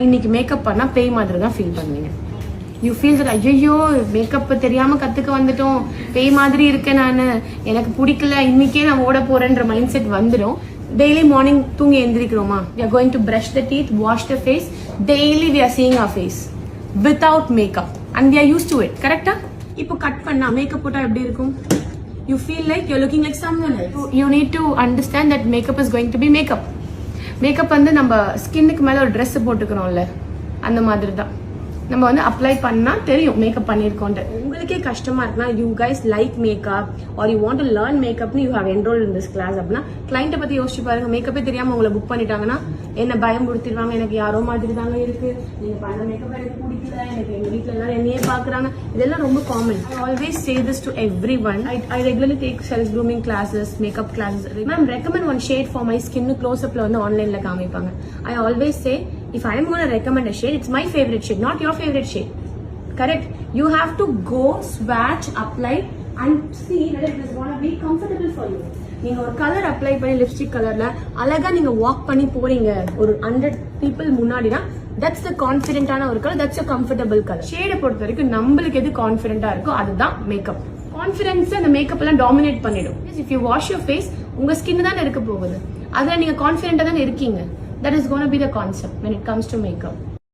இன்னைக்கு மேக்கப் பண்ணா பேய் மாதிரி தான் ஃபீல் பண்ணுவீங்க. யூ ஃபீல் தட் ஐயோ மேக்கப் தெரியாம கத்துக்க வந்துட்டோம், பேய் மாதிரி இருக்கேன் நான், எனக்கு பிடிக்கல, இன்னைக்கே நான் ஓட போறேன்ற மைண்ட் செட் வந்துடும். டெய்லி மார்னிங் தூங்கி எந்திரிக்கிறோமா, we are going to brush the teeth, wash the face, daily we are seeing our face without makeup and we are used to it. கரெக்டா? இப்போ கட் பண்ணா மேக்கப் போட்டா எப்படி இருக்கும்? You feel like you're looking like someone else. You need to understand that makeup is going to be makeup. Makeup வந்து நம்ம ஸ்கின்னுக்கு மேலே ஒரு ட்ரெஸ் போட்டுக்கிறோம்ல, அந்த மாதிரி தான் நம்ம வந்து அப்ளை பண்ணா தெரியும் மேக்கப் பண்ணியிருக்கோன்ட்டு. உங்களுக்கே கஷ்டமா இருக்குன்னா, you guys like makeup or you want to learn மேக்கப்னு you have enrolled in this class அப்படின்னா கிளைண்ட்டை பத்தி யோசிச்சு பாருங்க. மேக்கப்பே தெரியாம உங்களை புக் பண்ணிட்டாங்கன்னா என்ன பயம் கொடுத்துருவாங்க, எனக்கு யாரோ மாதிரி தாங்க இருக்கு, நீங்க பண்ண மேக்கப் எனக்கு பிடிக்கல, எனக்கு எங்க வீட்டுல எல்லாரும் என்னையே பாக்குறாங்க. இதெல்லாம் ரொம்ப common. I always say this to everyone. I regularly take self grooming classes, makeup classes. Ma'am recommend one shade for my skin க்ளோஸ்அப்ல வந்து ஆன்லைன்ல காமிப்பாங்க. I always say if I am going to recommend a shade, it's my favorite shade, not your favorite shade. Correct? You have to go, swatch, apply and see whether it is going to be comfortable for you. நீங்க ஒரு colour apply பண்ணி lipstick கலர்ல அழகா நீங்க walk பண்ணி போறீங்க ஒரு 100 people முன்னாடினா, that's the confident-ஆன ஒரு colour, that's a comfortable color. ஷேடை பொறுத்த வரைக்கும் நம்மளுக்கு எது கான்ஃபிடென்ட்டா இருக்கோ அதுதான் மேக்கப். கான்ஃபிடன்ஸ் அந்த மேக்கப் எல்லாம் டாமினேட் பண்ணிடும். if you wash your face, உங்க ஸ்கின் தான் இருக்க போகுது, அதுல நீங்க கான்ஃபிடென்ட்டா தான் இருக்கீங்க. That is going to be the concept when it comes to makeup.